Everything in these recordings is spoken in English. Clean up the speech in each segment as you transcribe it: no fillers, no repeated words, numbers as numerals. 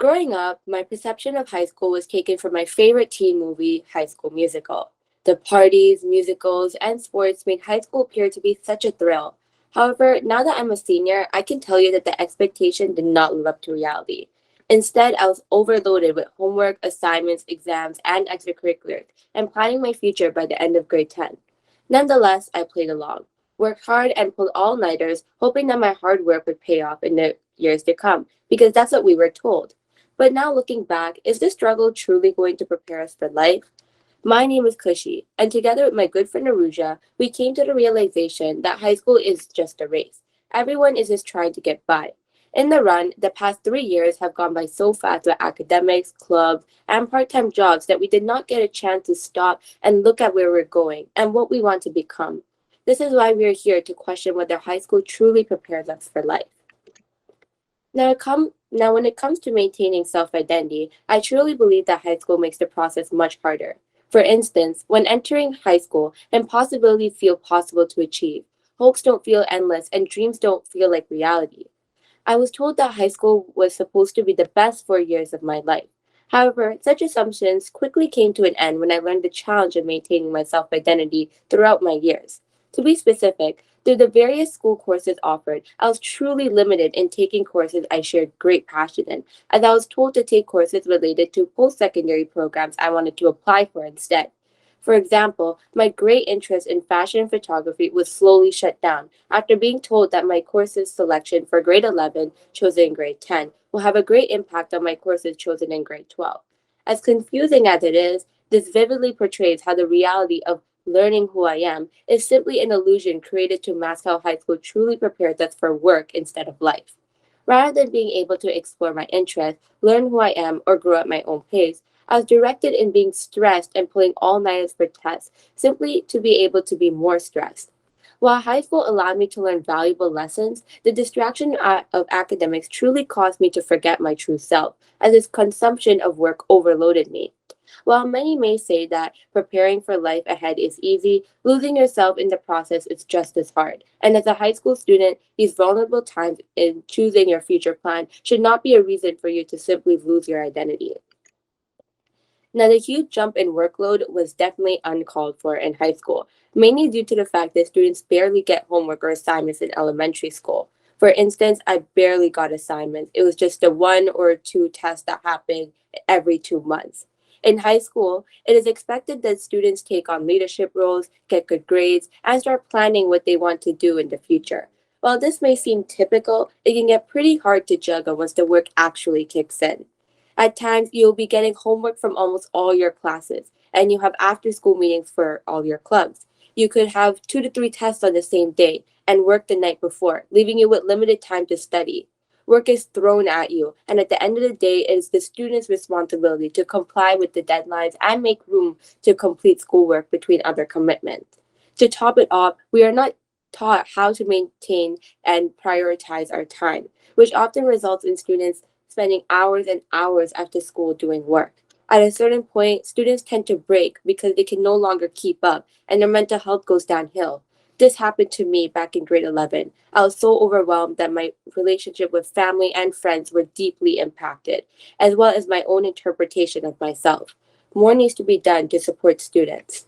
Growing up, my perception of high school was taken from my favorite teen movie, High School Musical. The parties, musicals, and sports made high school appear to be such a thrill. However, now that I'm a senior, I can tell you that the expectation did not live up to reality. Instead, I was overloaded with homework, assignments, exams, and extracurriculars, and planning my future by the end of grade 10. Nonetheless, I played along, worked hard, and pulled all nighters, hoping that my hard work would pay off in the years to come, because that's what we were told. But now looking back, is this struggle truly going to prepare us for life? My name is Khushi, and together with my good friend Arujaa, we came to the realization that high school is just a race. Everyone is just trying to get by. In the run, the past 3 years have gone by so fast with academics, clubs, and part time jobs that we did not get a chance to stop and look at where we're going and what we want to become. This is why we are here to question whether high school truly prepares us for life. Now, when it comes to maintaining self identity, I truly believe that high school makes the process much harder. For instance, when entering high school, impossibilities feel possible to achieve, hopes don't feel endless, and dreams don't feel like reality. I was told that high school was supposed to be the best 4 years of my life. However, such assumptions quickly came to an end when I learned the challenge of maintaining my self identity throughout my years. To be specific, through the various school courses offered, I was truly limited in taking courses I shared great passion in, as I was told to take courses related to post secondary programs I wanted to apply for instead. For example, my great interest in fashion and photography was slowly shut down after being told that my courses selection for grade 11, chosen in grade 10, will have a great impact on my courses chosen in grade 12. As confusing as it is, this vividly portrays how the reality of learning who I am is simply an illusion created to mask how high school truly prepares us for work instead of life. Rather than being able to explore my interests, learn who I am, or grow at my own pace, I was directed in being stressed and pulling all nighters for tests simply to be able to be more stressed. While high school allowed me to learn valuable lessons, the distraction of academics truly caused me to forget my true self, as its consumption of work overloaded me. While many may say that preparing for life ahead is easy, losing yourself in the process is just as hard. And as a high school student, these vulnerable times in choosing your future plan should not be a reason for you to simply lose your identity. Now, the huge jump in workload was definitely uncalled for in high school, mainly due to the fact that students barely get homework or assignments in elementary school. For instance, I barely got assignments. It was just a one or two tests that happened every 2 months. In high school, it is expected that students take on leadership roles, get good grades, and start planning what they want to do in the future. While this may seem typical, it can get pretty hard to juggle once the work actually kicks in. At times, you'll be getting homework from almost all your classes, and you have after school meetings for all your clubs. You could have 2 to 3 tests on the same day and work the night before, leaving you with limited time to study. Work is thrown at you, and at the end of the day, it is the student's responsibility to comply with the deadlines and make room to complete schoolwork between other commitments. To top it off, we are not taught how to maintain and prioritize our time, which often results in students spending hours and hours after school doing work. At a certain point, students tend to break because they can no longer keep up and their mental health goes downhill. This happened to me back in grade 11. I was so overwhelmed that my relationship with family and friends were deeply impacted, as well as my own interpretation of myself. More needs to be done to support students.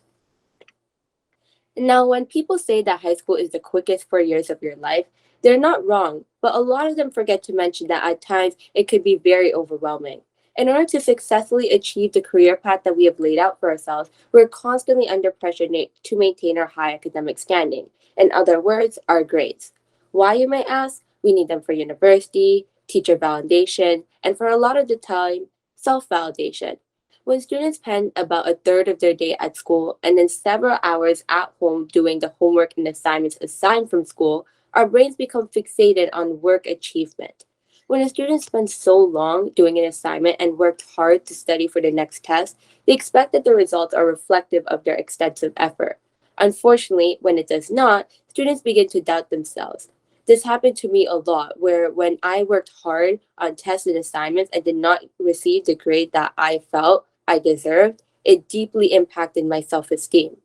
Now, when people say that high school is the quickest 4 years of your life, they're not wrong, but a lot of them forget to mention that at times it could be very overwhelming. In order to successfully achieve the career path that we have laid out for ourselves, we're constantly under pressure to maintain our high academic standing. In other words, our grades. Why, you may ask? We need them for university, teacher validation, and for a lot of the time, self validation. When students spend about a third of their day at school and then several hours at home doing the homework and assignments assigned from school, our brains become fixated on work achievement. When a student spends so long doing an assignment and worked hard to study for the next test, they expect that the results are reflective of their extensive effort. Unfortunately, when it does not, students begin to doubt themselves. This happened to me a lot, where when I worked hard on tests and assignments and did not receive the grade that I felt I deserved, it deeply impacted my self esteem.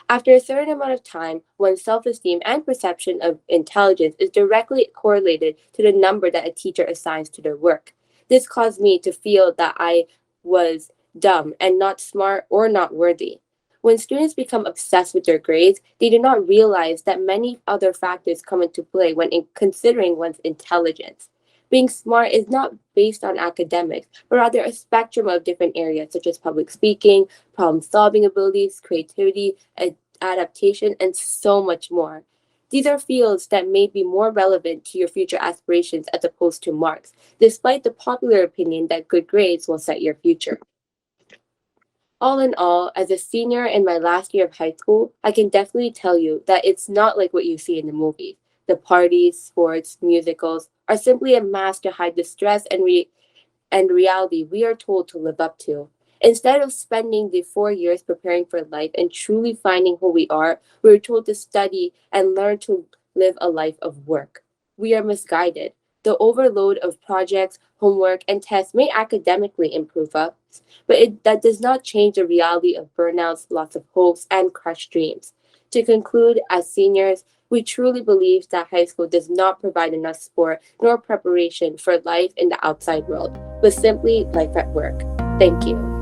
After a certain amount of time, one's self esteem and perception of intelligence is directly correlated to the number that a teacher assigns to their work. This caused me to feel that I was dumb and not smart or not worthy. When students become obsessed with their grades, they do not realize that many other factors come into play when considering one's intelligence. Being smart is not based on academics, but rather a spectrum of different areas such as public speaking, problem solving abilities, creativity, adaptation, and so much more. These are fields that may be more relevant to your future aspirations as opposed to marks, despite the popular opinion that good grades will set your future. All in all, as a senior in my last year of high school, I can definitely tell you that it's not like what you see in the movies. The parties, sports, musicals are simply a mask to hide the stress and reality we are told to live up to. Instead of spending the 4 years preparing for life and truly finding who we are, we are told to study and learn to live a life of work. We are misguided. The overload of projects, homework, and tests may academically improve us, but that does not change the reality of burnouts, loss of hopes, and crushed dreams. To conclude, as seniors, we truly believe that high school does not provide enough support nor preparation for life in the outside world, but simply life at work. Thank you.